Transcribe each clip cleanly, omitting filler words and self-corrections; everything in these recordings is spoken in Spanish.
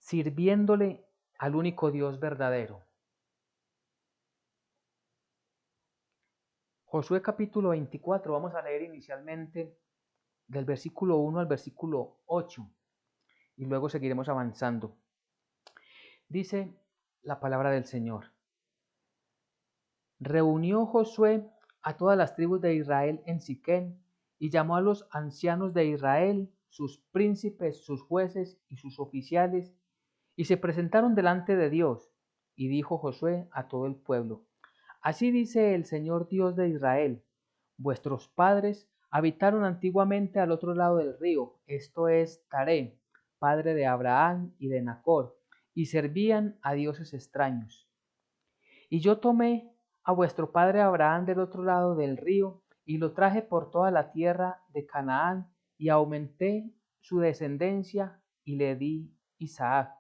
sirviéndole al único Dios verdadero. Josué capítulo 24, vamos a leer inicialmente del versículo 1 al versículo 8 y luego seguiremos avanzando. Dice la palabra del Señor. Reunió Josué a todas las tribus de Israel en Siquem y llamó a los ancianos de Israel, sus príncipes, sus jueces y sus oficiales, y se presentaron delante de Dios. Y dijo Josué a todo el pueblo: Así dice el Señor Dios de Israel: Vuestros padres habitaron antiguamente al otro lado del río, esto es Taré, padre de Abraham y de Nacor, y servían a dioses extraños. Y yo tomé a vuestro padre Abraham del otro lado del río, y lo traje por toda la tierra de Canaán, y aumenté su descendencia, y le di Isaac.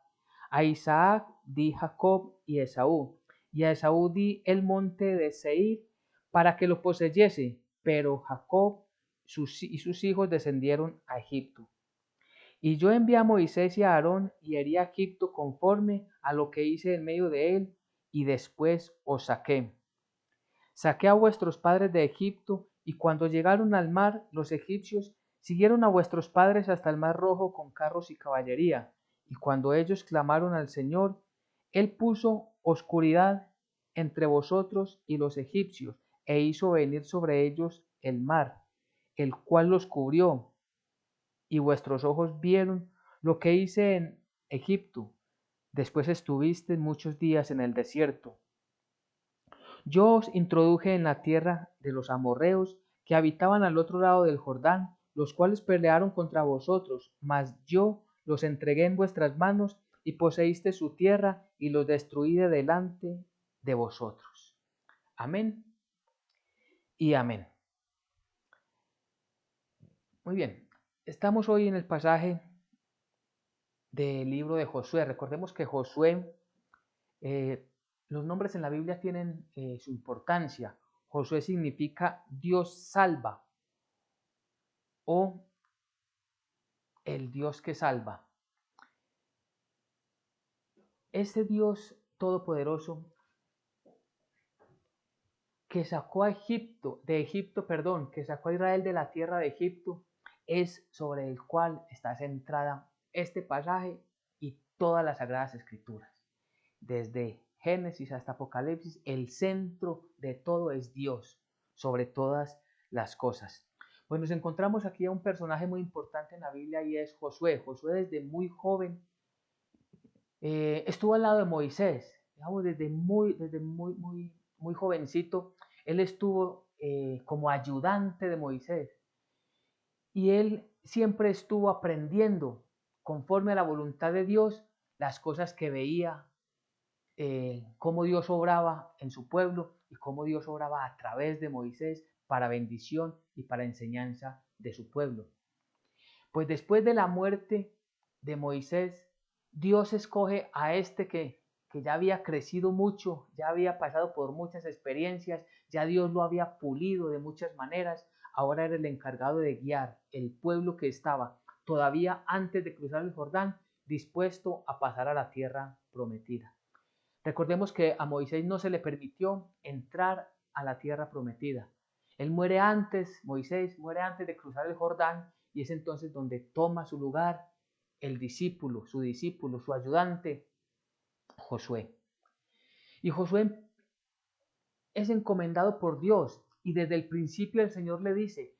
A Isaac di Jacob y Esaú, y a Esaú di el monte de Seir, para que lo poseyese, pero Jacob y sus hijos descendieron a Egipto. Y yo envié a Moisés y a Aarón, y herí a Egipto conforme a lo que hice en medio de él, y después os saqué. Saqué a vuestros padres de Egipto, y cuando llegaron al mar, los egipcios siguieron a vuestros padres hasta el mar Rojo con carros y caballería. Y cuando ellos clamaron al Señor, Él puso oscuridad entre vosotros y los egipcios, e hizo venir sobre ellos el mar, el cual los cubrió. Y vuestros ojos vieron lo que hice en Egipto. Después estuviste muchos días en el desierto. Yo os introduje en la tierra de los amorreos que habitaban al otro lado del Jordán, los cuales pelearon contra vosotros, mas yo los entregué en vuestras manos y poseíste su tierra y los destruí de delante de vosotros. Amén y amén. Muy bien, estamos hoy en el pasaje del libro de Josué. Recordemos que Josué, los nombres en la Biblia tienen su importancia. Josué significa Dios salva o el Dios que salva. Ese Dios todopoderoso que sacó a que sacó a Israel de la tierra de Egipto, es sobre el cual está centrada este pasaje y todas las sagradas escrituras. Desde Génesis hasta Apocalipsis, el centro de todo es Dios, sobre todas las cosas. Pues nos encontramos aquí a un personaje muy importante en la Biblia y es Josué. Josué desde muy joven estuvo al lado de Moisés, digamos, muy jovencito. Él estuvo como ayudante de Moisés y él siempre estuvo aprendiendo conforme a la voluntad de Dios las cosas que veía, cómo Dios obraba en su pueblo y cómo Dios obraba a través de Moisés para bendición y para enseñanza de su pueblo. Pues después de la muerte de Moisés, Dios escoge a este que ya había crecido mucho, ya había pasado por muchas experiencias, ya Dios lo había pulido de muchas maneras, ahora era el encargado de guiar el pueblo que estaba todavía antes de cruzar el Jordán, dispuesto a pasar a la tierra prometida. Recordemos que a Moisés no se le permitió entrar a la tierra prometida. Él muere antes, Moisés muere antes de cruzar el Jordán, y es entonces donde toma su lugar el discípulo, su ayudante, Josué. Y Josué es encomendado por Dios, y desde el principio el Señor le dice: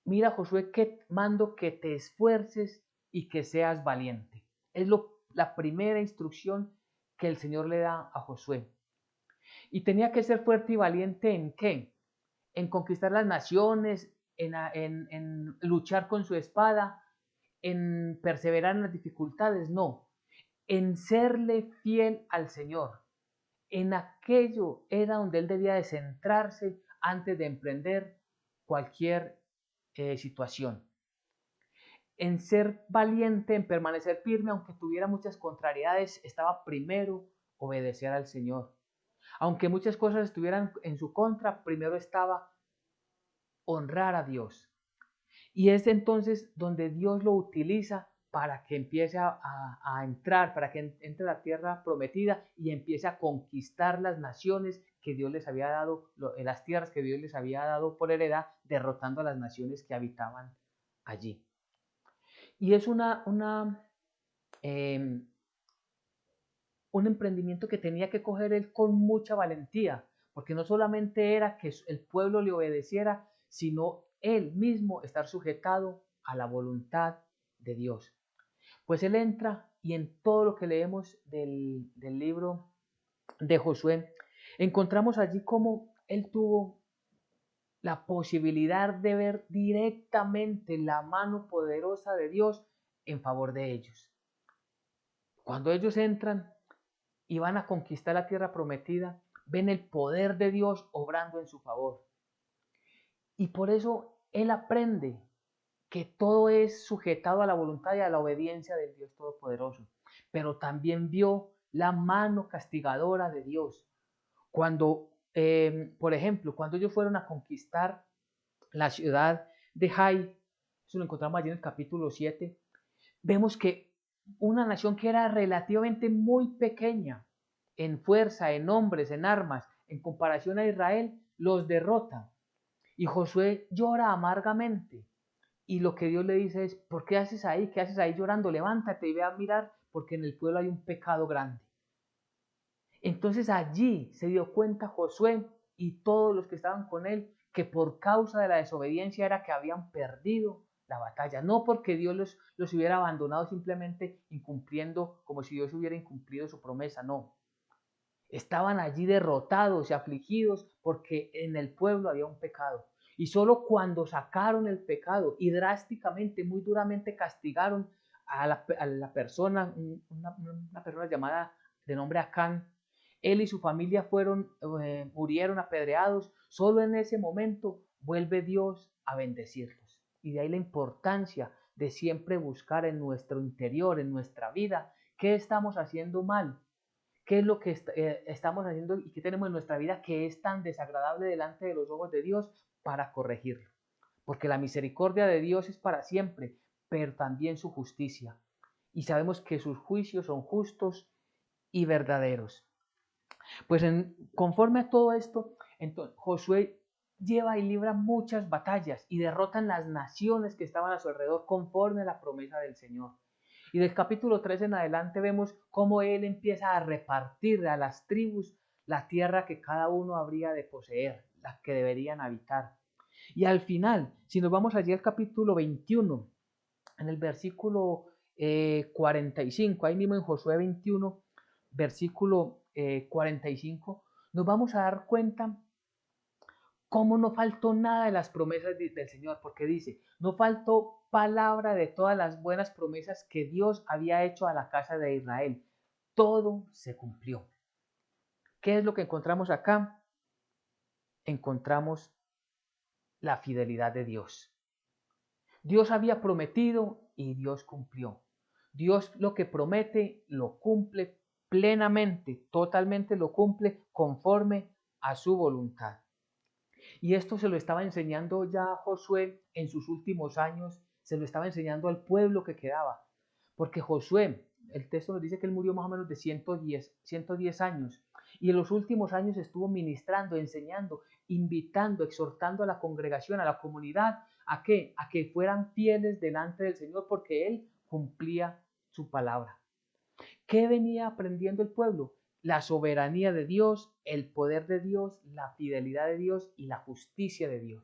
mira, Josué, que mando que te esfuerces y que seas valiente. Es la primera instrucción que el Señor le da a Josué. Y tenía que ser fuerte y valiente ¿en qué? En conquistar las naciones, en luchar con su espada, en perseverar en las dificultades, no, en serle fiel al Señor. En aquello era donde él debía de centrarse antes de emprender cualquier situación. En ser valiente, en permanecer firme, aunque tuviera muchas contrariedades, estaba primero obedecer al Señor. Aunque muchas cosas estuvieran en su contra, primero estaba honrar a Dios. Y es entonces donde Dios lo utiliza para que empiece a entrar, para que entre a la tierra prometida y empiece a conquistar las naciones que Dios les había dado, las tierras que Dios les había dado por heredad, derrotando a las naciones que habitaban allí. Y es eh, un emprendimiento que tenía que coger él con mucha valentía, porque no solamente era que el pueblo le obedeciera, sino él mismo estar sujetado a la voluntad de Dios. Pues él entra y en todo lo que leemos del libro de Josué, encontramos allí cómo él tuvo la posibilidad de ver directamente la mano poderosa de Dios en favor de ellos. Cuando ellos entran y van a conquistar la tierra prometida, ven el poder de Dios obrando en su favor. Y por eso él aprende que todo es sujetado a la voluntad y a la obediencia del Dios Todopoderoso. Pero también vio la mano castigadora de Dios. Cuando, por ejemplo, cuando ellos fueron a conquistar la ciudad de Jai, eso lo encontramos allí en el capítulo 7, vemos que una nación que era relativamente muy pequeña en fuerza, en hombres, en armas, en comparación a Israel, los derrota. Y Josué llora amargamente. Y lo que Dios le dice es, ¿por qué haces ahí? ¿Qué haces ahí llorando? Levántate y ve a mirar, porque en el pueblo hay un pecado grande. Entonces allí se dio cuenta Josué y todos los que estaban con él que por causa de la desobediencia era que habían perdido la batalla, no porque Dios los hubiera abandonado simplemente incumpliendo como si Dios hubiera incumplido su promesa, no. Estaban allí derrotados y afligidos porque en el pueblo había un pecado. Y solo cuando sacaron el pecado y drásticamente, muy duramente castigaron a la persona, una persona llamada de nombre Acán, él y su familia murieron apedreados, solo en ese momento vuelve Dios a bendecirlos. Y de ahí la importancia de siempre buscar en nuestro interior, en nuestra vida, qué estamos haciendo mal, qué es lo que estamos haciendo y qué tenemos en nuestra vida que es tan desagradable delante de los ojos de Dios para corregirlo. Porque la misericordia de Dios es para siempre, pero también su justicia. Y sabemos que sus juicios son justos y verdaderos. Pues conforme a todo esto, entonces, Josué lleva y libra muchas batallas y derrotan las naciones que estaban a su alrededor conforme a la promesa del Señor. Y del capítulo 3 en adelante vemos cómo él empieza a repartir a las tribus la tierra que cada uno habría de poseer, las que deberían habitar. Y al final, si nos vamos allí al capítulo 21, en el versículo 45, ahí mismo en Josué 21, versículo 45, nos vamos a dar cuenta cómo no faltó nada de las promesas del Señor, porque dice, no faltó palabra de todas las buenas promesas que Dios había hecho a la casa de Israel. Todo se cumplió. ¿Qué es lo que encontramos acá? Encontramos la fidelidad de Dios. Dios había prometido y Dios cumplió. Dios lo que promete lo cumple plenamente, totalmente lo cumple conforme a su voluntad. Y esto se lo estaba enseñando ya Josué en sus últimos años, se lo estaba enseñando al pueblo que quedaba. Porque Josué, el texto nos dice que él murió más o menos de 110 años. Y en los últimos años estuvo ministrando, enseñando, invitando, exhortando a la congregación, a la comunidad, ¿a qué? A que fueran fieles delante del Señor porque él cumplía su palabra. ¿Qué venía aprendiendo el pueblo? La soberanía de Dios, el poder de Dios, la fidelidad de Dios y la justicia de Dios.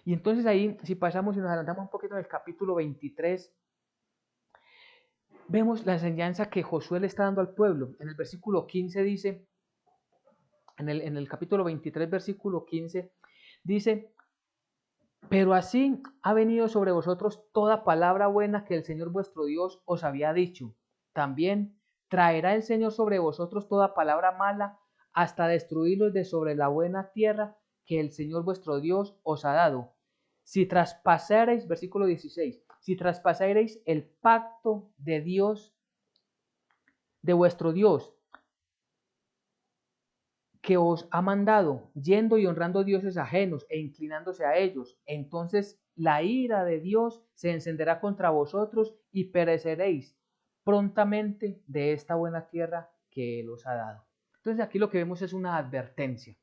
Y entonces ahí, si pasamos y nos adelantamos un poquito en el capítulo 23, vemos la enseñanza que Josué le está dando al pueblo. En el versículo 15 dice, en el capítulo 23, versículo 15, dice, pero así ha venido sobre vosotros toda palabra buena que el Señor vuestro Dios os había dicho. También traerá el Señor sobre vosotros toda palabra mala hasta destruirlos de sobre la buena tierra que el Señor vuestro Dios os ha dado. Si traspasareis, versículo 16, si traspasareis el pacto de Dios, de vuestro Dios, que os ha mandado, yendo y honrando dioses ajenos e inclinándose a ellos, entonces la ira de Dios se encenderá contra vosotros y pereceréis prontamente de esta buena tierra que Él os ha dado. Entonces aquí lo que vemos es una advertencia.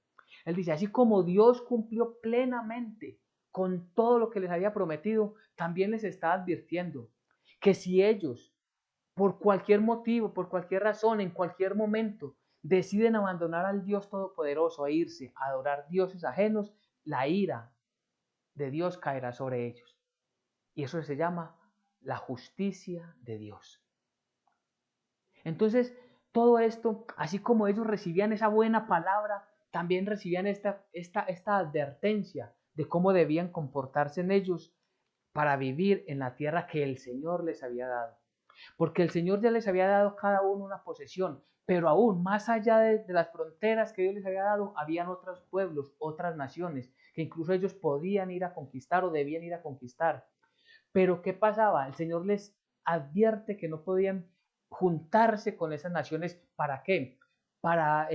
Él dice, así como Dios cumplió plenamente con todo lo que les había prometido, también les está advirtiendo que si ellos, por cualquier motivo, por cualquier razón, en cualquier momento, deciden abandonar al Dios Todopoderoso e irse a adorar dioses ajenos, la ira de Dios caerá sobre ellos. Y eso se llama la justicia de Dios. Entonces, todo esto, así como ellos recibían esa buena palabra, también recibían esta advertencia de cómo debían comportarse en ellos para vivir en la tierra que el Señor les había dado. Porque el Señor ya les había dado a cada uno una posesión, pero aún más allá de las fronteras que Dios les había dado, habían otros pueblos, otras naciones, que incluso ellos podían ir a conquistar o debían ir a conquistar. Pero ¿qué pasaba? El Señor les advierte que no podían juntarse con esas naciones. ¿Para qué? Para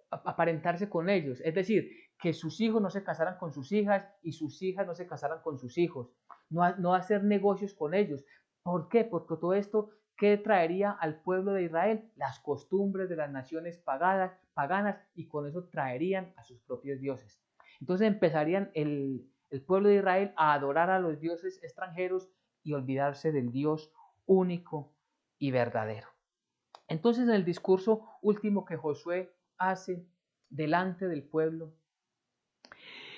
aparentarse con ellos. Es decir, que sus hijos no se casaran con sus hijas y sus hijas no se casaran con sus hijos. No hacer negocios con ellos. ¿Por qué? Porque todo esto, ¿qué traería al pueblo de Israel? Las costumbres de las naciones paganas y con eso traerían a sus propios dioses. Entonces empezarían el pueblo de Israel a adorar a los dioses extranjeros y olvidarse del Dios único y verdadero. Entonces, en el discurso último que Josué hace delante del pueblo,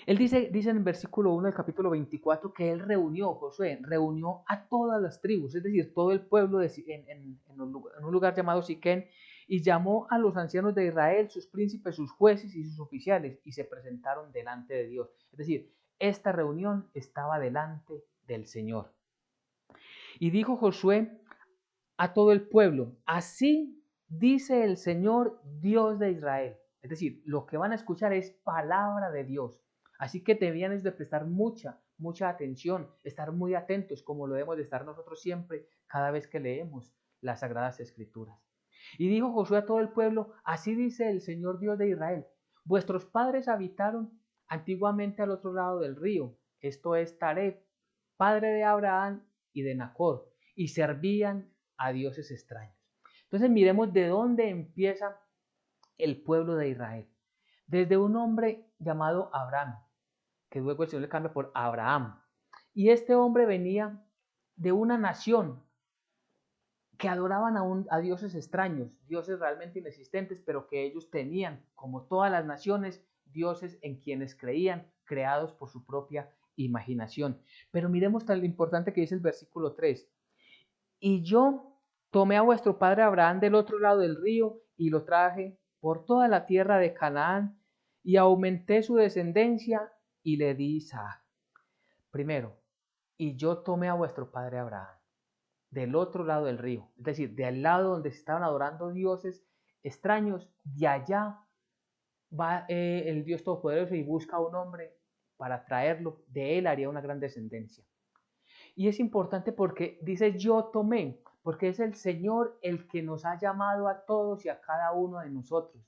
él dice en el versículo 1 del capítulo 24 que él Josué reunió a todas las tribus, es decir, todo el pueblo en un lugar llamado Siquén, y llamó a los ancianos de Israel, sus príncipes, sus jueces y sus oficiales, y se presentaron delante de Dios. Es decir, esta reunión estaba delante del Señor. Y dijo Josué a todo el pueblo, así dice el Señor Dios de Israel. Es decir, lo que van a escuchar es palabra de Dios. Así que debían de prestar mucha atención, estar muy atentos, como lo debemos de estar nosotros siempre, cada vez que leemos las Sagradas Escrituras. Y dijo Josué a todo el pueblo, así dice el Señor Dios de Israel, vuestros padres habitaron antiguamente al otro lado del río, esto es Taré, padre de Abraham y de Nacor, y servían a dioses extraños. Entonces miremos de dónde empieza el pueblo de Israel. Desde un hombre llamado Abraham, que luego el Señor le cambia por Abraham. Y este hombre venía de una nación que adoraban a dioses extraños, dioses realmente inexistentes, pero que ellos tenían, como todas las naciones, dioses en quienes creían, creados por su propia imaginación. Pero miremos tan importante que dice el versículo 3. Y yo tomé a vuestro padre Abraham del otro lado del río y lo traje por toda la tierra de Canaán y aumenté su descendencia y le di Isaac. Primero, y yo tomé a vuestro padre Abraham del otro lado del río, es decir, del lado donde se estaban adorando dioses extraños, de allá va el Dios Todopoderoso y busca a un hombre para traerlo, de él haría una gran descendencia. Y es importante porque dice yo tomé, porque es el Señor el que nos ha llamado a todos y a cada uno de nosotros.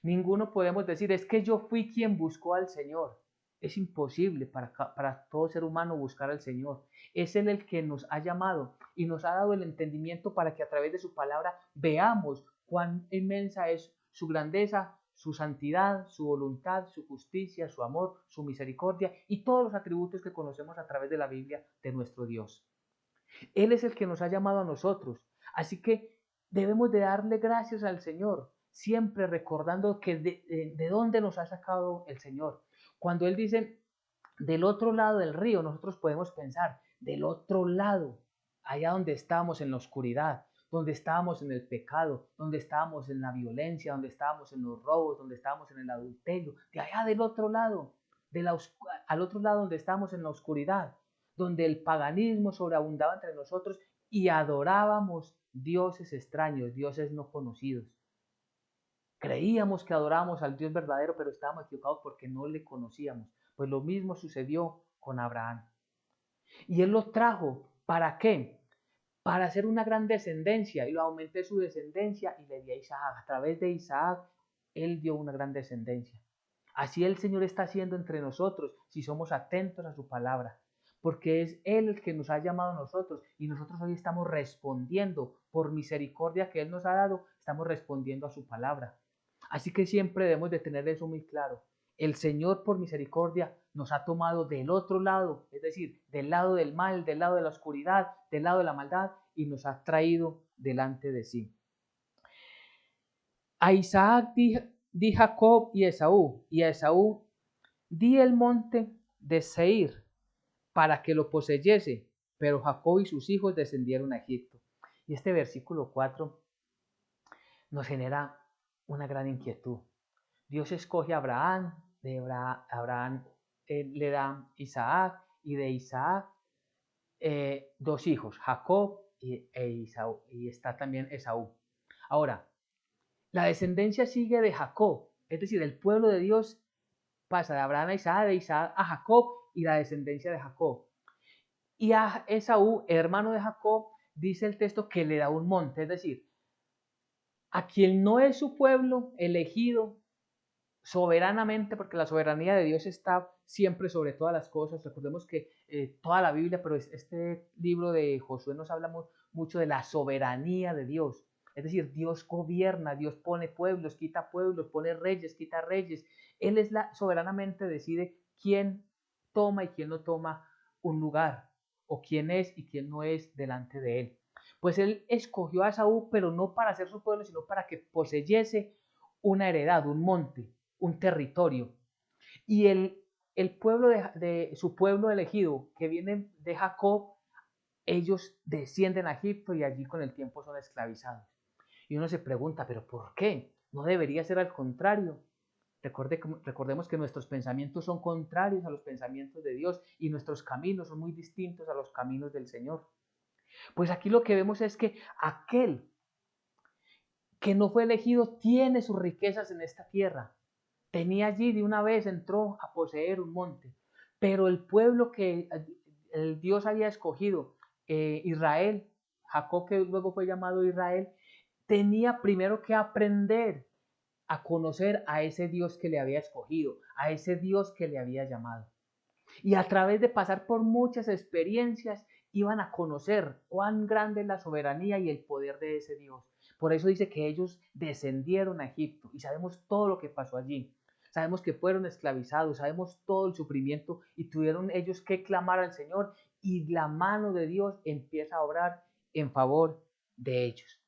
Ninguno podemos decir, es que yo fui quien buscó al Señor. Es imposible para todo ser humano buscar al Señor. Es Él el que nos ha llamado y nos ha dado el entendimiento para que a través de su palabra veamos cuán inmensa es su grandeza, su santidad, su voluntad, su justicia, su amor, su misericordia y todos los atributos que conocemos a través de la Biblia de nuestro Dios. Él es el que nos ha llamado a nosotros. Así que debemos de darle gracias al Señor, siempre recordando que de dónde nos ha sacado el Señor. Cuando Él dice, del otro lado del río, nosotros podemos pensar, del otro lado, allá donde estábamos en la oscuridad, donde estábamos en el pecado, donde estábamos en la violencia, donde estábamos en los robos, donde estábamos en el adulterio, de allá del otro lado, al otro lado donde estábamos en la oscuridad, donde el paganismo sobreabundaba entre nosotros y adorábamos dioses extraños, dioses no conocidos. Creíamos que adorábamos al Dios verdadero, pero estábamos equivocados porque no le conocíamos. Pues lo mismo sucedió con Abraham. Y él lo trajo, ¿para qué? Para hacer una gran descendencia, y lo aumenté su descendencia y le di a Isaac. A través de Isaac Él dio una gran descendencia. Así el Señor está haciendo entre nosotros si somos atentos a su palabra, porque es Él el que nos ha llamado a nosotros y nosotros hoy estamos respondiendo por misericordia que Él nos ha dado, estamos respondiendo a su palabra. Así que siempre debemos de tener eso muy claro. El Señor por misericordia nos ha tomado del otro lado, es decir, del lado del mal, del lado de la oscuridad, del lado de la maldad y nos ha traído delante de sí. A Isaac di Jacob y a Esaú di el monte de Seir para que lo poseyese, pero Jacob y sus hijos descendieron a Egipto. Y este versículo 4 nos genera una gran inquietud. Dios escoge a Abraham, de Abraham le da Isaac, y de Isaac dos hijos, Jacob e Isaú, y está también Esaú. Ahora, la descendencia sigue de Jacob, es decir, el pueblo de Dios pasa de Abraham a Isaac, de Isaac a Jacob y la descendencia de Jacob. Y a Esaú, hermano de Jacob, dice el texto que le da un monte, es decir, a quien no es su pueblo elegido soberanamente, porque la soberanía de Dios está siempre sobre todas las cosas. Recordemos que toda la Biblia, pero este libro de Josué nos habla mucho de la soberanía de Dios. Es decir, Dios gobierna, Dios pone pueblos, quita pueblos, pone reyes, quita reyes. Él soberanamente decide quién toma y quién no toma un lugar, o quién es y quién no es delante de él. Pues él escogió a Esaú, pero no para ser su pueblo, sino para que poseyese una heredad, un monte, un territorio. Y el pueblo de su pueblo elegido, que viene de Jacob, ellos descienden a Egipto y allí con el tiempo son esclavizados. Y uno se pregunta, ¿pero por qué? ¿No debería ser al contrario? Recordemos que nuestros pensamientos son contrarios a los pensamientos de Dios y nuestros caminos son muy distintos a los caminos del Señor. Pues aquí lo que vemos es que aquel que no fue elegido tiene sus riquezas en esta tierra. Tenía allí, de una vez entró a poseer un monte. Pero el pueblo que el Dios había escogido, Israel, Jacob, que luego fue llamado Israel, tenía primero que aprender a conocer a ese Dios que le había escogido, a ese Dios que le había llamado. Y a través de pasar por muchas experiencias, iban a conocer cuán grande es la soberanía y el poder de ese Dios. Por eso dice que ellos descendieron a Egipto y sabemos todo lo que pasó allí. Sabemos que fueron esclavizados, sabemos todo el sufrimiento y tuvieron ellos que clamar al Señor y la mano de Dios empieza a obrar en favor de ellos.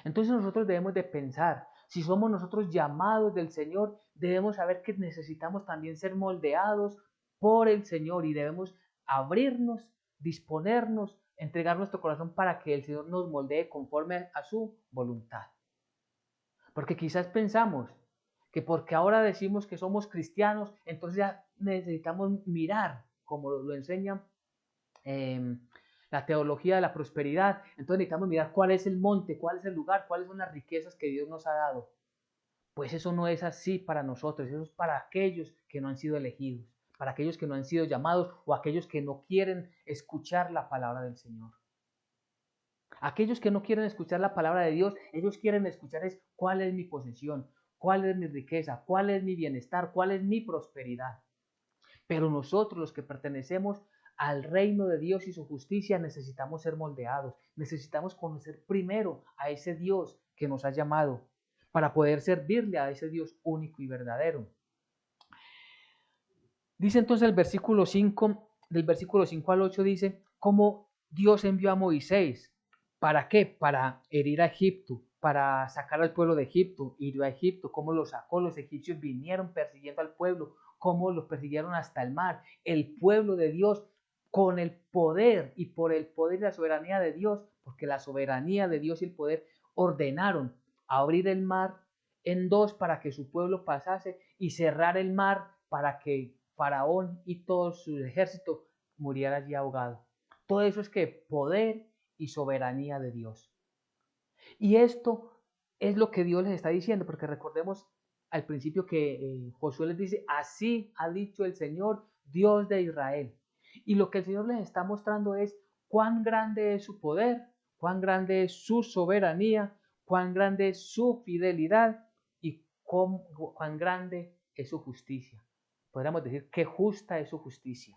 Entonces nosotros debemos de pensar, si somos nosotros llamados del Señor, debemos saber que necesitamos también ser moldeados por el Señor y debemos abrirnos, disponernos, entregar nuestro corazón para que el Señor nos moldee conforme a su voluntad. Porque quizás pensamos que porque ahora decimos que somos cristianos, entonces ya necesitamos mirar, como lo enseñan la teología de la prosperidad. Entonces necesitamos mirar cuál es el monte, cuál es el lugar, cuáles son las riquezas que Dios nos ha dado. Pues eso no es así para nosotros, eso es para aquellos que no han sido elegidos, para aquellos que no han sido llamados o aquellos que no quieren escuchar la palabra del Señor. Aquellos que no quieren escuchar la palabra de Dios, ellos quieren escuchar es cuál es mi posesión, cuál es mi riqueza, cuál es mi bienestar, cuál es mi prosperidad. Pero nosotros, los que pertenecemos al reino de Dios y su justicia, necesitamos ser moldeados, necesitamos conocer primero a ese Dios que nos ha llamado para poder servirle a ese Dios único y verdadero. Dice entonces el versículo 5, del versículo 5 al 8 dice, cómo Dios envió a Moisés. ¿Para qué? Para herir a Egipto, para sacar al pueblo de Egipto, hirió a Egipto, cómo lo sacó, los egipcios vinieron persiguiendo al pueblo, cómo los persiguieron hasta el mar. El pueblo de Dios, con el poder y por el poder y la soberanía de Dios, porque la soberanía de Dios y el poder ordenaron abrir el mar en dos para que su pueblo pasase y cerrar el mar para que Faraón y todo su ejército muriera allí ahogado. Todo eso es que poder y soberanía de Dios. Y esto es lo que Dios les está diciendo, porque recordemos al principio que Josué les dice, así ha dicho el Señor, Dios de Israel. Y lo que el Señor les está mostrando es cuán grande es su poder, cuán grande es su soberanía, cuán grande es su fidelidad y cuán grande es su justicia. Podríamos decir qué justa es su justicia.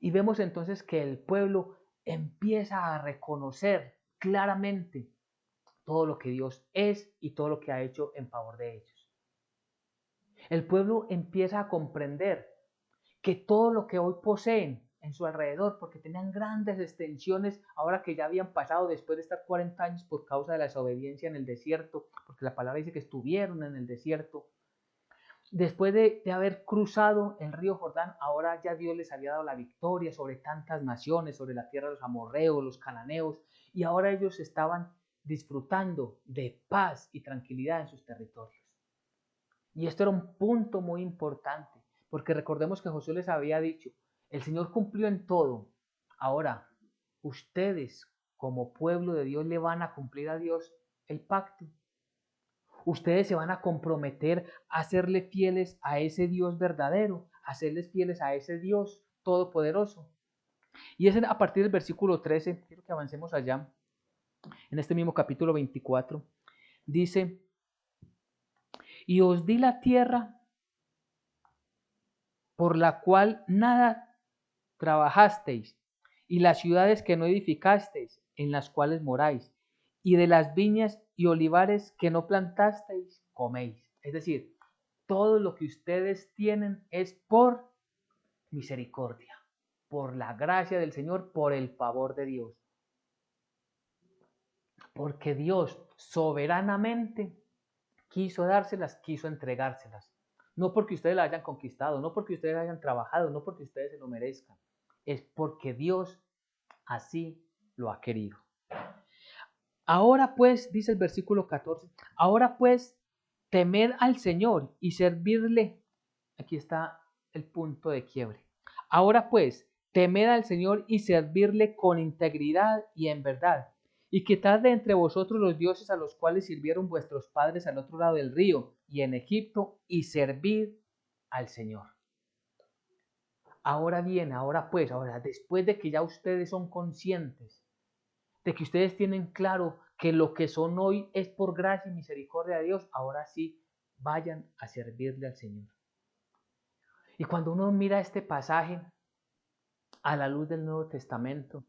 Y vemos entonces que el pueblo empieza a reconocer claramente todo lo que Dios es y todo lo que ha hecho en favor de ellos. El pueblo empieza a comprender que todo lo que hoy poseen en su alrededor, porque tenían grandes extensiones, ahora que ya habían pasado después de estar 40 años por causa de la desobediencia en el desierto, porque la palabra dice que estuvieron en el desierto, después de haber cruzado el río Jordán, ahora ya Dios les había dado la victoria sobre tantas naciones, sobre la tierra de los amorreos, los cananeos, y ahora ellos estaban disfrutando de paz y tranquilidad en sus territorios. Y esto era un punto muy importante, porque recordemos que Josué les había dicho, el Señor cumplió en todo. Ahora, ustedes como pueblo de Dios le van a cumplir a Dios el pacto. Ustedes se van a comprometer a serle fieles a ese Dios verdadero, a serles fieles a ese Dios todopoderoso. Y es a partir del versículo 13, quiero que avancemos allá, en este mismo capítulo 24, dice, y os di la tierra por la cual nada trabajasteis, y las ciudades que no edificasteis, en las cuales moráis, y de las viñas y olivares que no plantasteis, coméis. Es decir, todo lo que ustedes tienen es por misericordia, por la gracia del Señor, por el favor de Dios. Porque Dios soberanamente quiso dárselas, quiso entregárselas. No porque ustedes la hayan conquistado, no porque ustedes hayan trabajado, no porque ustedes se lo merezcan. Es porque Dios así lo ha querido. Ahora pues, dice el versículo 14, ahora pues, temed al Señor y servidle. Aquí está el punto de quiebre. Ahora pues, temed al Señor y servirle con integridad y en verdad. Y quitad de entre vosotros los dioses a los cuales sirvieron vuestros padres al otro lado del río y en Egipto, y servid al Señor. Ahora bien, ahora pues, ahora después de que ya ustedes son conscientes, de que ustedes tienen claro que lo que son hoy es por gracia y misericordia de Dios, ahora sí, vayan a servirle al Señor. Y cuando uno mira este pasaje a la luz del Nuevo Testamento,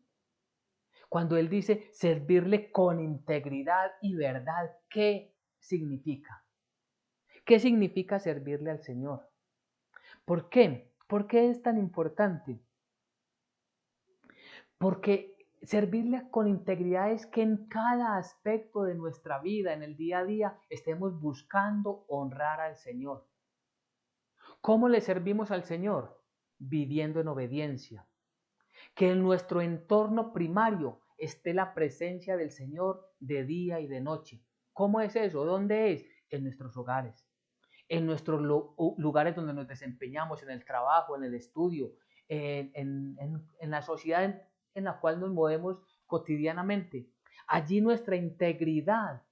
cuando Él dice servirle con integridad y verdad, ¿qué significa? ¿Qué significa servirle al Señor? ¿Por qué? ¿Por qué es tan importante? Porque servirle con integridad es que en cada aspecto de nuestra vida, en el día a día, estemos buscando honrar al Señor. ¿Cómo le servimos al Señor? Viviendo en obediencia. Que en nuestro entorno primario esté la presencia del Señor de día y de noche. ¿Cómo es eso? ¿Dónde es? En nuestros hogares, en nuestros lugares donde nos desempeñamos, en el trabajo, en el estudio, en la sociedad en la cual nos movemos cotidianamente. Allí nuestra integridad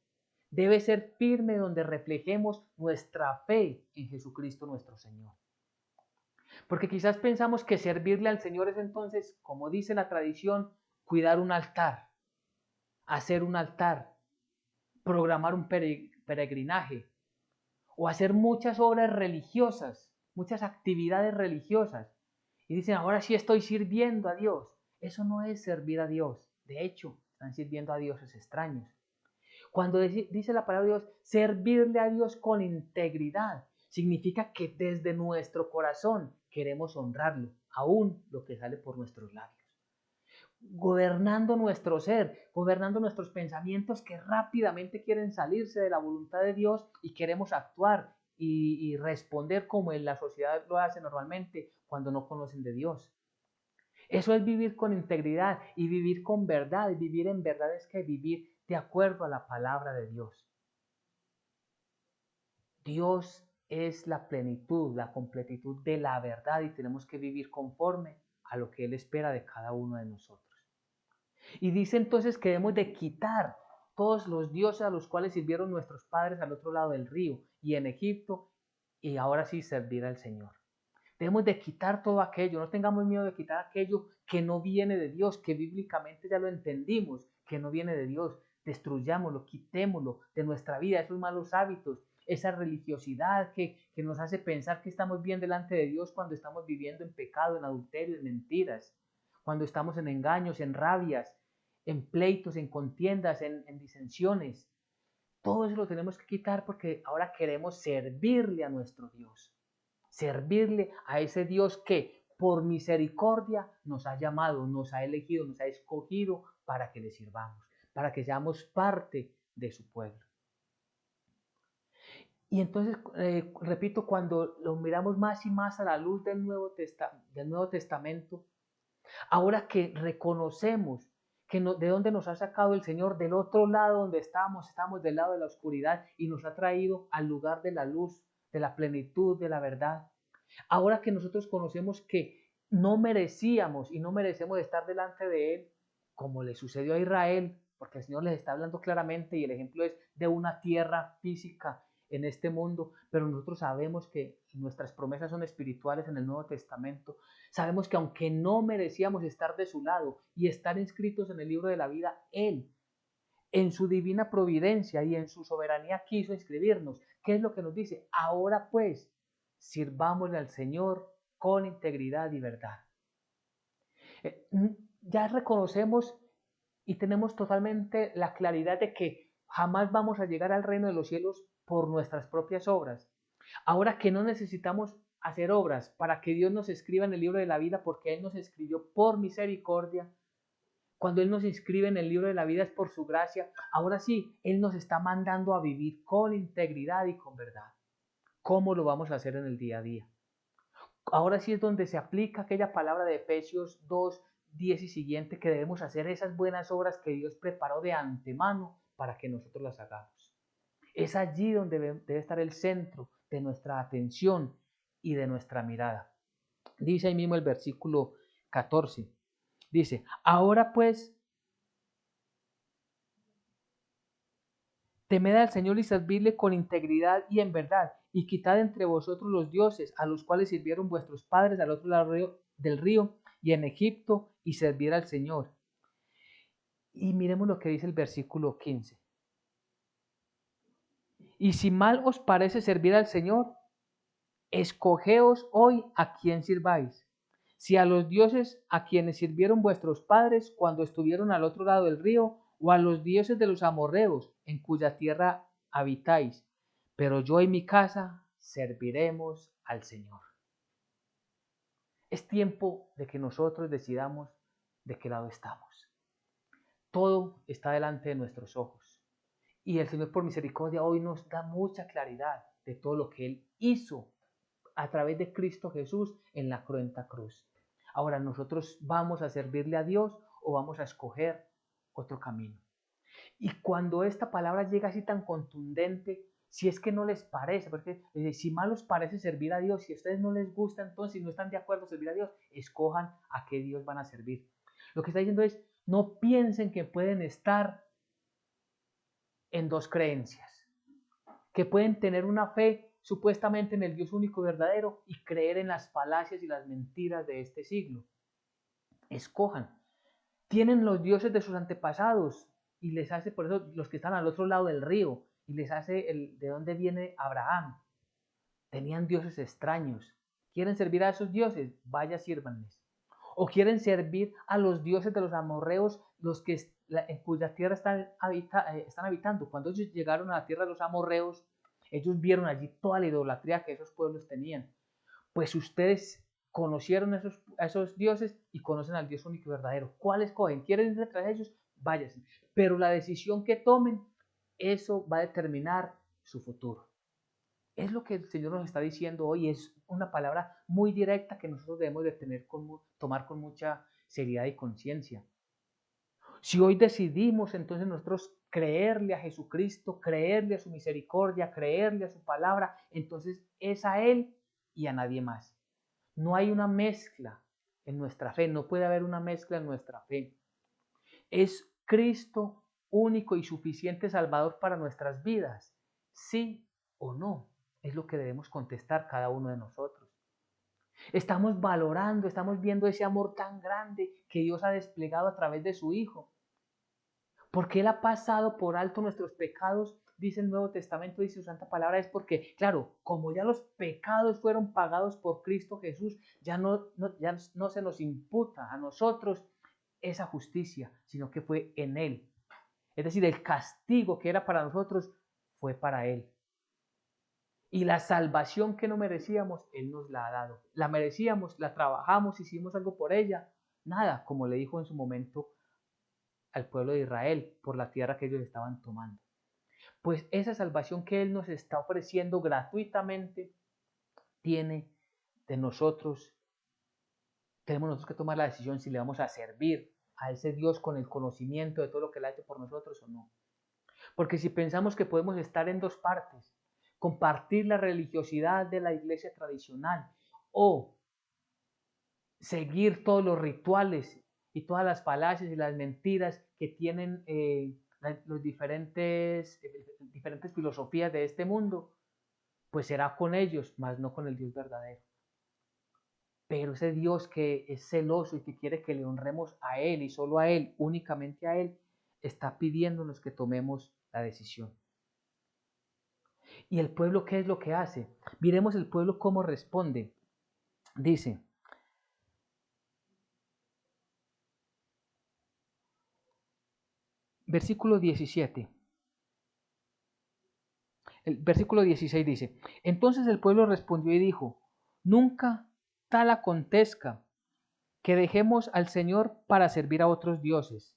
debe ser firme, donde reflejemos nuestra fe en Jesucristo nuestro Señor. Porque quizás pensamos que servirle al Señor es entonces, como dice la tradición, cuidar un altar, hacer un altar, programar un peregrinaje o hacer muchas obras religiosas, muchas actividades religiosas. Y dicen, ahora sí estoy sirviendo a Dios. Eso no es servir a Dios. De hecho, están sirviendo a dioses extraños. Cuando dice la palabra de Dios, servirle a Dios con integridad, significa que desde nuestro corazón queremos honrarlo, aún lo que sale por nuestros labios. Gobernando nuestro ser, gobernando nuestros pensamientos que rápidamente quieren salirse de la voluntad de Dios y queremos actuar y responder como en la sociedad lo hace normalmente cuando no conocen de Dios. Eso es vivir con integridad y vivir con verdad. Y vivir en verdad es que vivir de acuerdo a la palabra de Dios. Dios es la plenitud, la completitud de la verdad y tenemos que vivir conforme a lo que Él espera de cada uno de nosotros. Y dice entonces que debemos de quitar todos los dioses a los cuales sirvieron nuestros padres al otro lado del río y en Egipto, y ahora sí servir al Señor. Debemos de quitar todo aquello, no tengamos miedo de quitar aquello que no viene de Dios, que bíblicamente ya lo entendimos, que no viene de Dios. Destruyámoslo, quitémoslo de nuestra vida, esos malos hábitos, esa religiosidad que nos hace pensar que estamos bien delante de Dios cuando estamos viviendo en pecado, en adulterio, en mentiras, cuando estamos en engaños, en rabias, en pleitos, en contiendas, en disensiones. Todo eso lo tenemos que quitar porque ahora queremos servirle a nuestro Dios, servirle a ese Dios que por misericordia nos ha llamado, nos ha elegido, nos ha escogido para que le sirvamos, para que seamos parte de su pueblo. Y entonces, repito, cuando lo miramos más y más a la luz del Nuevo Testamento, ahora que reconocemos que de dónde nos ha sacado el Señor, del otro lado donde estamos del lado de la oscuridad y nos ha traído al lugar de la luz, de la plenitud, de la verdad. Ahora que nosotros conocemos que no merecíamos y no merecemos estar delante de Él, como le sucedió a Israel, porque el Señor les está hablando claramente y el ejemplo es de una tierra física en este mundo, pero nosotros sabemos que nuestras promesas son espirituales en el Nuevo Testamento. Sabemos que aunque no merecíamos estar de su lado y estar inscritos en el libro de la vida, Él, en su divina providencia y en su soberanía, quiso inscribirnos. ¿Qué es lo que nos dice? Ahora pues, sirvámosle al Señor con integridad y verdad. Ya reconocemos y tenemos totalmente la claridad de que jamás vamos a llegar al reino de los cielos por nuestras propias obras. Ahora que no necesitamos hacer obras para que Dios nos escriba en el libro de la vida, porque Él nos escribió por misericordia. Cuando Él nos inscribe en el libro de la vida es por su gracia. Ahora sí, Él nos está mandando a vivir con integridad y con verdad. ¿Cómo lo vamos a hacer en el día a día? Ahora sí es donde se aplica aquella palabra de Efesios 2, 10 y siguiente, que debemos hacer esas buenas obras que Dios preparó de antemano para que nosotros las hagamos. Es allí donde debe estar el centro de nuestra atención y de nuestra mirada. Dice ahí mismo el versículo 14. Dice, ahora pues, temed al Señor y servidle con integridad y en verdad, y quitad entre vosotros los dioses a los cuales sirvieron vuestros padres al otro lado del río y en Egipto, y servir al Señor. Y miremos lo que dice el versículo 15. Y si mal os parece servir al Señor, escogeos hoy a quién sirváis. Si a los dioses a quienes sirvieron vuestros padres cuando estuvieron al otro lado del río, o a los dioses de los amorreos en cuya tierra habitáis. Pero yo y mi casa serviremos al Señor. Es tiempo de que nosotros decidamos de qué lado estamos. Todo está delante de nuestros ojos. Y el Señor por misericordia hoy nos da mucha claridad de todo lo que Él hizo a través de Cristo Jesús en la cruenta cruz. Ahora, ¿nosotros vamos a servirle a Dios o vamos a escoger otro camino? Y cuando esta palabra llega así tan contundente, si es que no les parece, porque si mal os parece servir a Dios, si a ustedes no les gusta, entonces si no están de acuerdo servir a Dios, escojan a qué Dios van a servir. Lo que está diciendo es, no piensen que pueden estar en dos creencias, que pueden tener una fe supuestamente en el Dios único y verdadero y creer en las falacias y las mentiras de este siglo. Escojan. Tienen los dioses de sus antepasados y les hace, por eso los que están al otro lado del río, y les hace de dónde viene Abraham. Tenían dioses extraños. ¿Quieren servir a esos dioses? Vaya, sírvanles. O quieren servir a los dioses de los amorreos, los que en cuya tierra están habitando. Cuando ellos llegaron a la tierra de los amorreos, ellos vieron allí toda la idolatría que esos pueblos tenían. Pues ustedes conocieron a esos dioses y conocen al Dios único y verdadero. ¿Cuál escogen? ¿Quieren ir detrás de ellos? Váyanse. Pero la decisión que tomen, eso va a determinar su futuro. Es lo que el Señor nos está diciendo hoy, es una palabra muy directa que nosotros debemos de tomar con mucha seriedad y conciencia. Si hoy decidimos entonces nosotros creerle a Jesucristo, creerle a su misericordia, creerle a su palabra, entonces es a Él y a nadie más. No hay una mezcla en nuestra fe, no puede haber una mezcla en nuestra fe. ¿Es Cristo único y suficiente Salvador para nuestras vidas? ¿Sí o no? Es lo que debemos contestar cada uno de nosotros. Estamos valorando, estamos viendo ese amor tan grande que Dios ha desplegado a través de su Hijo. Porque Él ha pasado por alto nuestros pecados, dice el Nuevo Testamento, dice su santa palabra, es porque, claro, como ya los pecados fueron pagados por Cristo Jesús, ya no se nos imputa a nosotros esa justicia, sino que fue en Él. Es decir, el castigo que era para nosotros fue para Él. Y la salvación que no merecíamos, Él nos la ha dado. La merecíamos, la trabajamos, hicimos algo por ella. Nada, como le dijo en su momento al pueblo de Israel por la tierra que ellos estaban tomando. Pues esa salvación que Él nos está ofreciendo gratuitamente tiene de nosotros, tenemos nosotros que tomar la decisión si le vamos a servir a ese Dios con el conocimiento de todo lo que Él ha hecho por nosotros o no. Porque si pensamos que podemos estar en dos partes, compartir la religiosidad de la iglesia tradicional o seguir todos los rituales y todas las falacias y las mentiras que tienen los diferentes filosofías de este mundo, pues será con ellos, más no con el Dios verdadero. Pero ese Dios que es celoso y que quiere que le honremos a Él y solo a Él, únicamente a Él, está pidiéndonos que tomemos la decisión. ¿Y el pueblo qué es lo que hace? Miremos el pueblo cómo responde. Dice, versículo 17. El versículo 16 dice, entonces el pueblo respondió y dijo, nunca tal acontezca que dejemos al Señor para servir a otros dioses,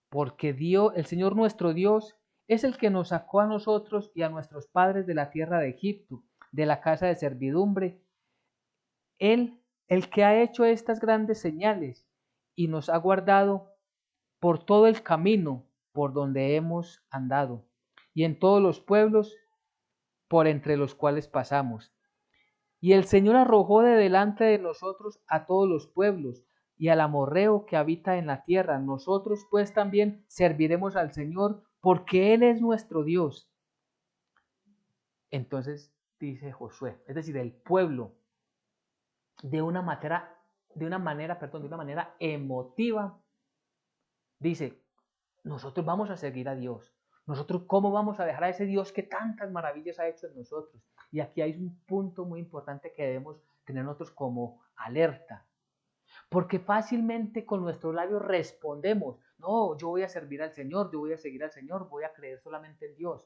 porque Dios, el Señor nuestro Dios, es el que nos sacó a nosotros y a nuestros padres de la tierra de Egipto, de la casa de servidumbre. Él, el que ha hecho estas grandes señales y nos ha guardado por todo el camino por donde hemos andado y en todos los pueblos por entre los cuales pasamos. Y el Señor arrojó de delante de nosotros a todos los pueblos y al amorreo que habita en la tierra. Nosotros pues también serviremos al Señor porque Él es nuestro Dios. Entonces dice Josué, es decir, el pueblo de una manera emotiva, dice, nosotros vamos a seguir a Dios. Nosotros, ¿cómo vamos a dejar a ese Dios que tantas maravillas ha hecho en nosotros? Y aquí hay un punto muy importante que debemos tener nosotros como alerta. Porque fácilmente con nuestros labios respondemos, no, yo voy a servir al Señor, yo voy a seguir al Señor, voy a creer solamente en Dios.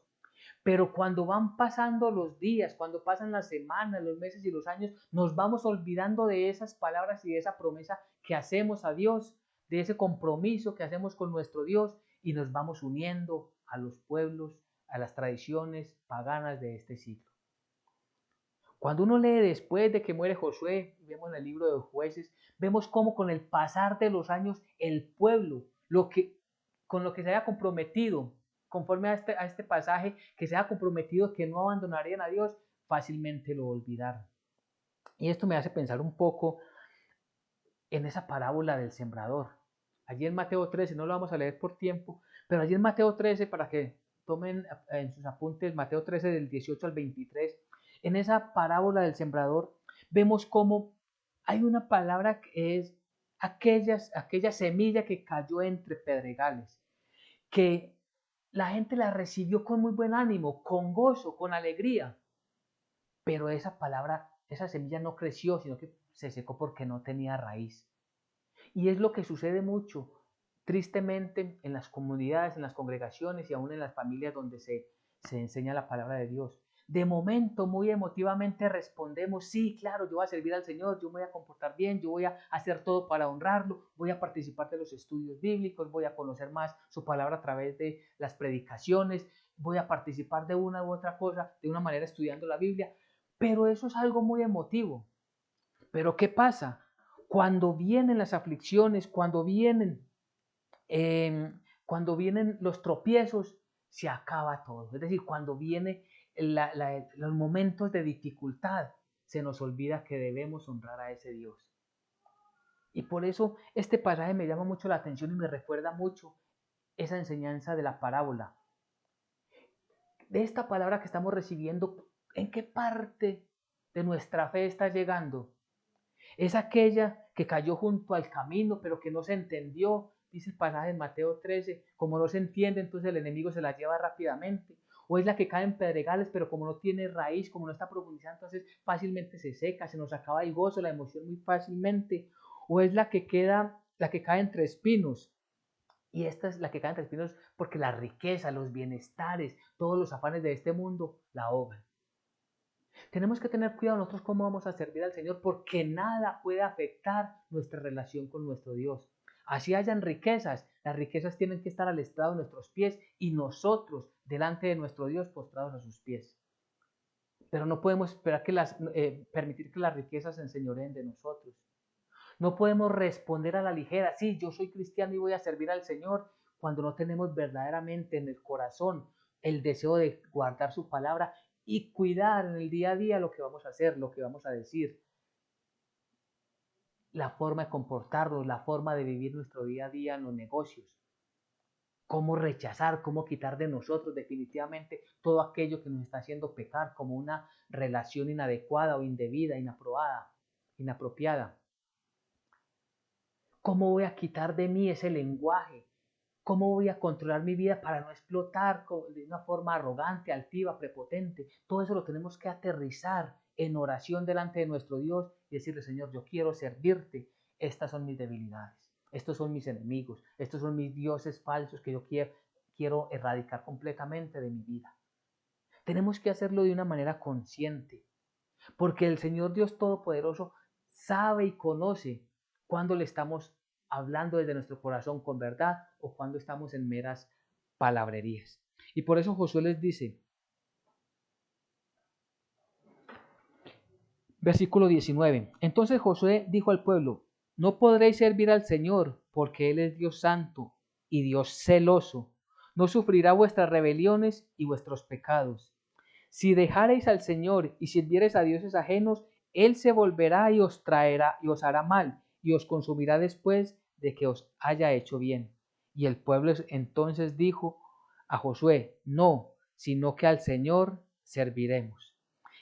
Pero cuando van pasando los días, cuando pasan las semanas, los meses y los años, nos vamos olvidando de esas palabras y de esa promesa que hacemos a Dios, de ese compromiso que hacemos con nuestro Dios y nos vamos uniendo a los pueblos, a las tradiciones paganas de este siglo. Cuando uno lee después de que muere Josué, vemos en el libro de Jueces, vemos cómo con el pasar de los años el pueblo, con lo que se haya comprometido, conforme a este pasaje, que se haya comprometido que no abandonarían a Dios, fácilmente lo olvidaron. Y esto me hace pensar un poco en esa parábola del sembrador. Allí en Mateo 13, no lo vamos a leer por tiempo, pero allí en Mateo 13, para que tomen en sus apuntes, Mateo 13 del 18 al 23, en esa parábola del sembrador, vemos cómo hay una palabra que es aquella semilla que cayó entre pedregales, que la gente la recibió con muy buen ánimo, con gozo, con alegría, pero esa palabra, esa semilla no creció, sino que se secó porque no tenía raíz. Y es lo que sucede mucho, tristemente, en las comunidades, en las congregaciones y aún en las familias donde se enseña la palabra de Dios. De momento, muy emotivamente respondemos, sí, claro, yo voy a servir al Señor, yo me voy a comportar bien, yo voy a hacer todo para honrarlo, voy a participar de los estudios bíblicos, voy a conocer más su palabra a través de las predicaciones, voy a participar de una u otra cosa, de una manera estudiando la Biblia, pero eso es algo muy emotivo. Pero ¿qué pasa? Cuando vienen las aflicciones, cuando vienen los tropiezos, se acaba todo. Es decir, cuando vienen los momentos de dificultad, se nos olvida que debemos honrar a ese Dios. Y por eso este pasaje me llama mucho la atención y me recuerda mucho esa enseñanza de la parábola. De esta palabra que estamos recibiendo, ¿en qué parte de nuestra fe está llegando? Es aquella que cayó junto al camino, pero que no se entendió. dice el pasaje en Mateo 13, como no se entiende, entonces el enemigo se la lleva rápidamente. O es la que cae en pedregales, pero como no tiene raíz, como no está profundizada, entonces fácilmente se seca, se nos acaba el gozo, la emoción muy fácilmente. O es la que cae entre espinos. Y esta es la que cae entre espinos porque la riqueza, los bienestares, todos los afanes de este mundo la ahogan. Tenemos que tener cuidado nosotros cómo vamos a servir al Señor porque nada puede afectar nuestra relación con nuestro Dios. Así hayan riquezas, las riquezas tienen que estar al estrado de nuestros pies y nosotros delante de nuestro Dios postrados a sus pies. Pero no podemos esperar permitir que las riquezas se enseñoreen de nosotros. No podemos responder a la ligera, sí, yo soy cristiano y voy a servir al Señor, cuando no tenemos verdaderamente en el corazón el deseo de guardar su palabra y cuidar en el día a día lo que vamos a hacer, lo que vamos a decir, la forma de comportarnos, la forma de vivir nuestro día a día en los negocios. Cómo rechazar, cómo quitar de nosotros definitivamente todo aquello que nos está haciendo pecar, como una relación inadecuada o indebida, inaprobada, inapropiada. ¿Cómo voy a quitar de mí ese lenguaje? ¿Cómo voy a controlar mi vida para no explotar de una forma arrogante, altiva, prepotente? Todo eso lo tenemos que aterrizar en oración delante de nuestro Dios y decirle, Señor, yo quiero servirte. Estas son mis debilidades. Estos son mis enemigos. Estos son mis dioses falsos que yo quiero erradicar completamente de mi vida. Tenemos que hacerlo de una manera consciente, porque el Señor Dios Todopoderoso sabe y conoce cuando le estamos hablando desde nuestro corazón con verdad o cuando estamos en meras palabrerías. Y por eso Josué les dice, versículo 19, entonces Josué dijo al pueblo, no podréis servir al Señor porque Él es Dios santo y Dios celoso, no sufrirá vuestras rebeliones y vuestros pecados. Si dejareis al Señor y sirviereis a dioses ajenos, Él se volverá y os traerá y os hará mal y os consumirá después de que os haya hecho bien. Y el pueblo entonces dijo a Josué, no, sino que al Señor serviremos.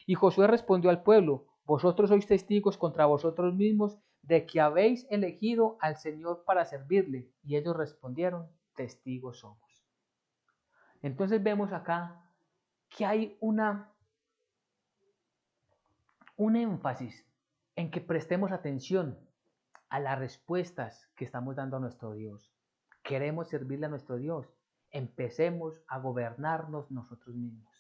Y Josué respondió al pueblo, vosotros sois testigos contra vosotros mismos de que habéis elegido al Señor para servirle. Y ellos respondieron, testigos somos. Entonces vemos acá que hay un énfasis en que prestemos atención a las respuestas que estamos dando a nuestro Dios. Queremos servirle a nuestro Dios. Empecemos a gobernarnos nosotros mismos.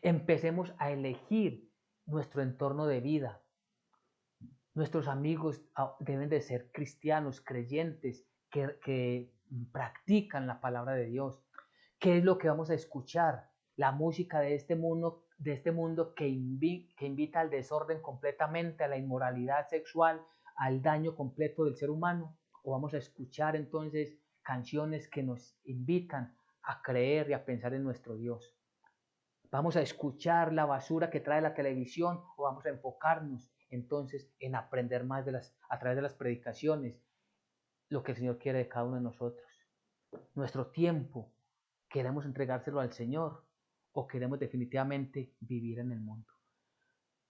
Empecemos a elegir nuestro entorno de vida. Nuestros amigos deben de ser cristianos, creyentes, que practican la palabra de Dios. ¿Qué es lo que vamos a escuchar? La música de este mundo que invita al desorden completamente, a la inmoralidad sexual, al daño completo del ser humano. ¿O vamos a escuchar entonces canciones que nos invitan a creer y a pensar en nuestro Dios? ¿Vamos a escuchar la basura que trae la televisión o vamos a enfocarnos entonces en aprender más a través de las predicaciones lo que el Señor quiere de cada uno de nosotros? Nuestro tiempo, ¿queremos entregárselo al Señor o queremos definitivamente vivir en el mundo?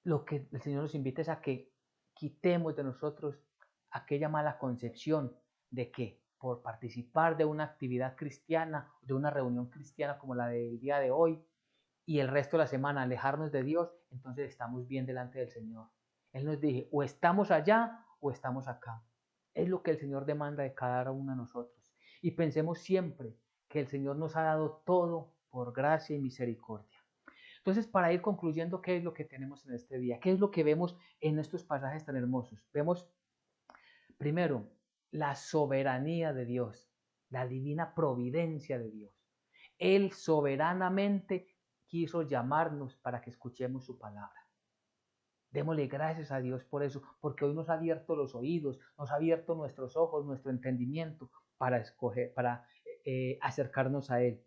Lo que el Señor nos invita es a que quitemos de nosotros aquella mala concepción de que por participar de una actividad cristiana, de una reunión cristiana como la del día de hoy, y el resto de la semana alejarnos de Dios, entonces estamos bien delante del Señor. Él nos dice, o estamos allá o estamos acá. Es lo que el Señor demanda de cada uno de nosotros. Y pensemos siempre que el Señor nos ha dado todo por gracia y misericordia. Entonces, para ir concluyendo, ¿qué es lo que tenemos en este día? ¿Qué es lo que vemos en estos pasajes tan hermosos? Vemos, primero, la soberanía de Dios, la divina providencia de Dios. Él soberanamente quiso llamarnos para que escuchemos su palabra. Démosle gracias a Dios por eso, porque hoy nos ha abierto los oídos, nos ha abierto nuestros ojos, nuestro entendimiento para acercarnos a Él.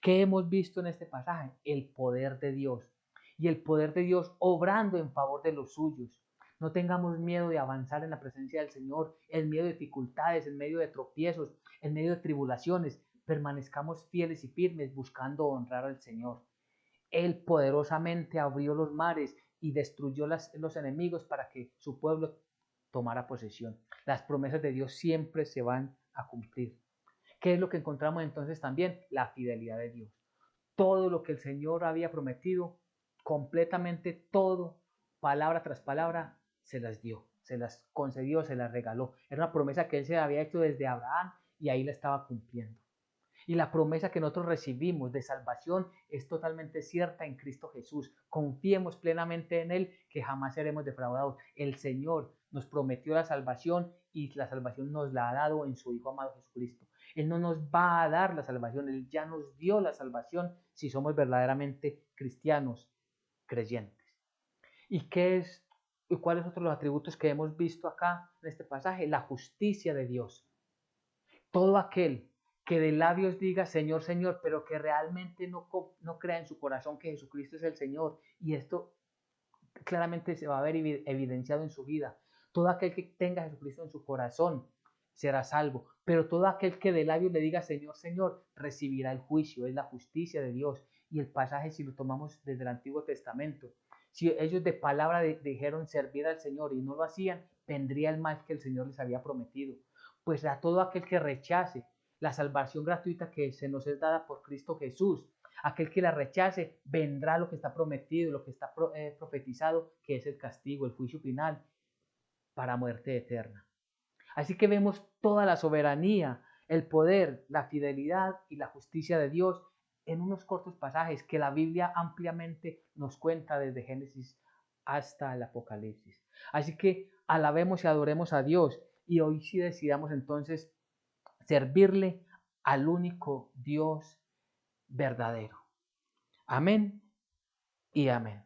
¿Qué hemos visto en este pasaje? El poder de Dios y el poder de Dios obrando en favor de los suyos. No tengamos miedo de avanzar en la presencia del Señor, en medio de dificultades, en medio de tropiezos, en medio de tribulaciones. Permanezcamos fieles y firmes buscando honrar al Señor. Él poderosamente abrió los mares y destruyó los enemigos para que su pueblo tomara posesión. Las promesas de Dios siempre se van a cumplir. ¿Qué es lo que encontramos entonces también? La fidelidad de Dios. Todo lo que el Señor había prometido, completamente todo, palabra tras palabra, se las dio, se las concedió, se las regaló. Era una promesa que Él se había hecho desde Abraham y ahí la estaba cumpliendo. Y la promesa que nosotros recibimos de salvación es totalmente cierta en Cristo Jesús. Confiemos plenamente en Él, que jamás seremos defraudados. El Señor nos prometió la salvación y la salvación nos la ha dado en su Hijo amado Jesucristo. Él no nos va a dar la salvación, Él ya nos dio la salvación si somos verdaderamente cristianos, creyentes. ¿Y qué es, y cuáles son los atributos que hemos visto acá en este pasaje? La justicia de Dios. Todo aquel que de labios diga Señor, Señor, pero que realmente no crea en su corazón que Jesucristo es el Señor, y esto claramente se va a ver evidenciado en su vida. Todo aquel que tenga a Jesucristo en su corazón será salvo, pero todo aquel que de labios le diga Señor, Señor, recibirá el juicio, es la justicia de Dios. Y el pasaje, si lo tomamos desde el Antiguo Testamento, si ellos de palabra dijeron servir al Señor y no lo hacían, vendría el mal que el Señor les había prometido. Pues a todo aquel que rechace la salvación gratuita que se nos es dada por Cristo Jesús, aquel que la rechace, vendrá lo que está prometido, lo que está profetizado, que es el castigo, el juicio final para muerte eterna. Así que vemos toda la soberanía, el poder, la fidelidad y la justicia de Dios en unos cortos pasajes que la Biblia ampliamente nos cuenta desde Génesis hasta el Apocalipsis. Así que alabemos y adoremos a Dios y hoy sí decidamos entonces servirle al único Dios verdadero. Amén y amén.